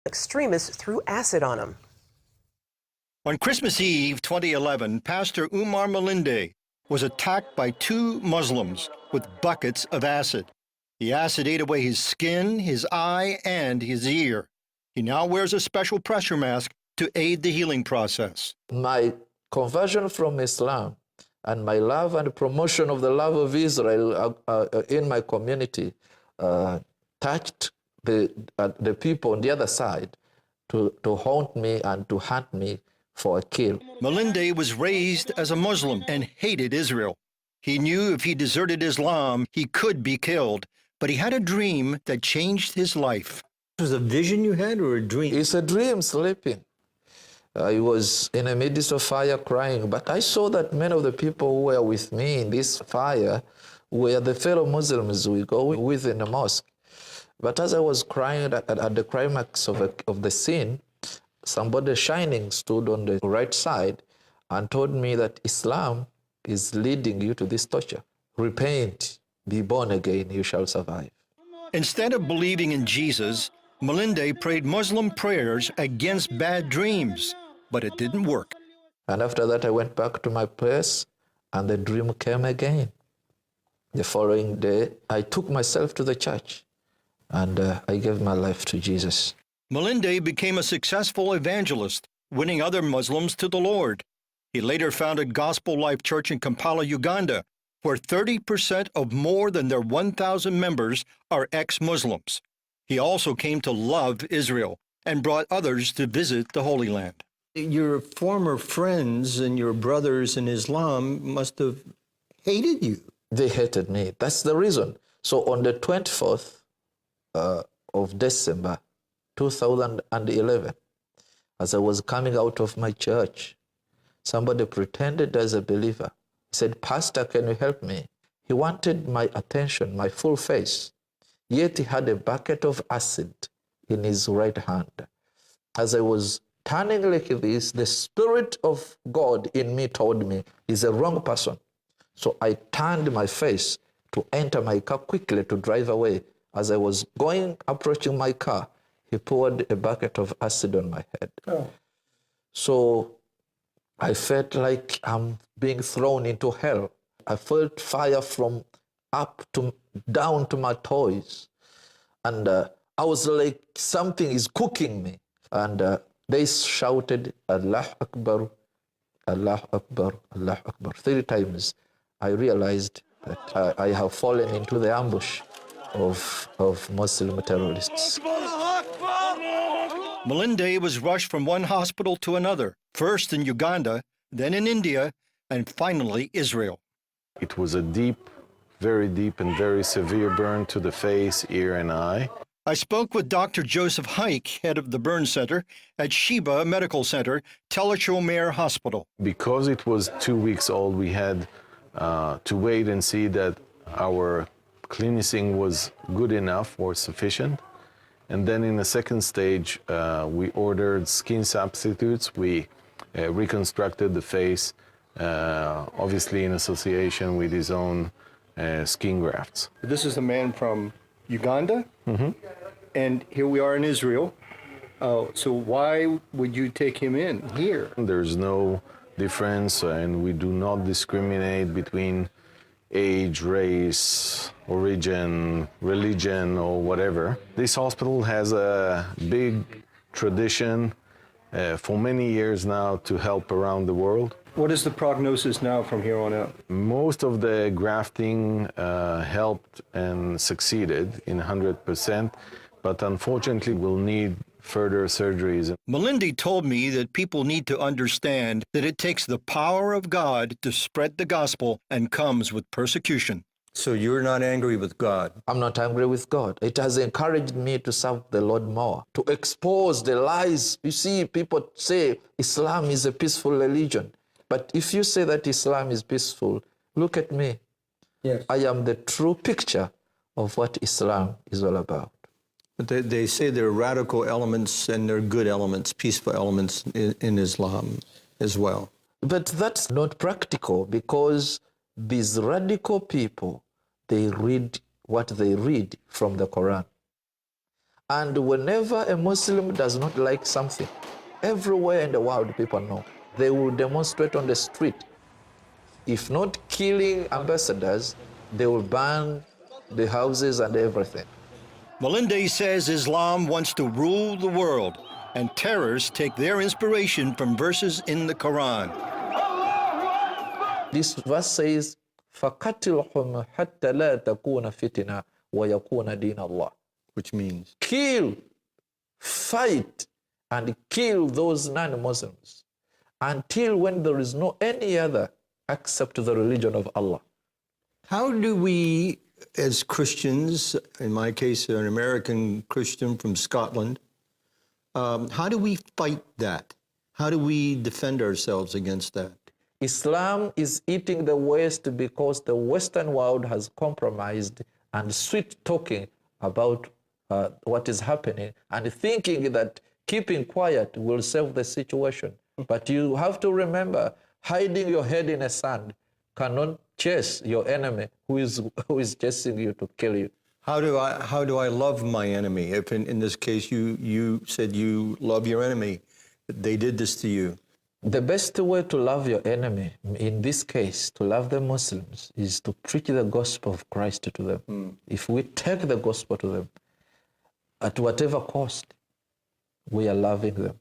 Extremists threw acid on him. On Christmas Eve 2011, Pastor Umar Malinde was attacked by two Muslims with buckets of acid. The acid ate away his skin, his eye, and his ear. He now wears a special pressure mask to aid the healing process. My conversion from Islam and my love and promotion of the love of Israel in my community touched the people on the other side to haunt me and to hunt me for a kill. Malinde was raised as a Muslim and hated Israel. He knew if he deserted Islam, he could be killed, but he had a dream that changed his life. Was it a vision you had or a dream? It's a dream sleeping. I was in the midst of fire crying, but I saw that many of the people who were with me in this fire were the fellow Muslims we go with in the mosque. But as I was crying at the climax of the scene, somebody shining stood on the right side and told me that Islam is leading you to this torture. Repent, be born again, you shall survive. Instead of believing in Jesus, Malinde prayed Muslim prayers against bad dreams, but it didn't work. And after that, I went back to my place, and the dream came again. The following day, I took myself to the church, and I gave my life to Jesus. Malinde became a successful evangelist, winning other Muslims to the Lord. He later founded Gospel Life Church in Kampala, Uganda, where 30% of more than their 1,000 members are ex-Muslims. He also came to love Israel and brought others to visit the Holy Land. Your former friends and your brothers in Islam must have hated you. They hated me. That's the reason. So on the 24th of December 2011, as I was coming out of my church, somebody pretended as a believer. He said, "Pastor, can you help me?" He wanted my attention, my full face. Yet he had a bucket of acid in his right hand. As I was turning like this, the Spirit of God in me told me, he's a wrong person. So I turned my face to enter my car quickly to drive away. As I was approaching my car, he poured a bucket of acid on my head. Oh. So I felt like I'm being thrown into hell. I felt fire from up to down to my toes. And I was like, something is cooking me. And they shouted, Allah Akbar, Allah Akbar, Allah Akbar, 3 times. I realized that I have fallen into the ambush of Muslim terrorists. Malinde was rushed from one hospital to another, first in Uganda, then in India, and finally Israel. It was a deep, very deep and very severe burn to the face, ear, and eye. I spoke with Dr. Joseph Hike, head of the burn center at Sheba Medical Center, Tel Shomer Hospital. Because it was 2 weeks old, we had to wait and see that our cleansing was good enough or sufficient. And then in the second stage, we ordered skin substitutes. We reconstructed the face, obviously in association with his own skin grafts. This is a man from Uganda, Mm-hmm. and here we are in Israel. So why would you take him in here? There's no difference, and we do not discriminate between age, race, origin, religion, or whatever. This hospital has a big tradition for many years now to help around the world. What is the prognosis now from here on out? Most of the grafting helped and succeeded in 100%, but unfortunately we'll need further surgeries. Malinde told me that people need to understand that it takes the power of God to spread the gospel and comes with persecution. So you're not angry with God? I'm not angry with God. It has encouraged me to serve the Lord more, to expose the lies. You see, people say Islam is a peaceful religion. But if you say that Islam is peaceful, look at me. Yes. I am the true picture of what Islam is all about. But they say there are radical elements and there are good elements, peaceful elements in Islam as well. But that's not practical, because these radical people, they read what they read from the Quran. And whenever a Muslim does not like something, everywhere in the world people know, they will demonstrate on the street. If not killing ambassadors, they will burn the houses and everything. Melinde says Islam wants to rule the world, and terrorists take their inspiration from verses in the Quran. This verse says, فَقَتِلْهُمْ حَتَّى لَا تَكُونَ فِتْنَةً وَيَكُونَ دِينَ اللَّهِ. Which means Kill, fight, and kill those non-Muslims until when there is no any other except the religion of Allah. how do we, as Christians, in my case, an American Christian from Scotland, how do we fight that? How do we defend ourselves against that? Islam is eating the West because the Western world has compromised and sweet-talking about what is happening and thinking that keeping quiet will solve the situation. But you have to remember, hiding your head in the sand cannot chase your enemy who is chasing you to kill you. How do I love my enemy? If in this case you said you love your enemy, they did this to you. The best way to love your enemy, in this case, to love the Muslims, is to preach the gospel of Christ to them. If we take the gospel to them, at whatever cost, we are loving them.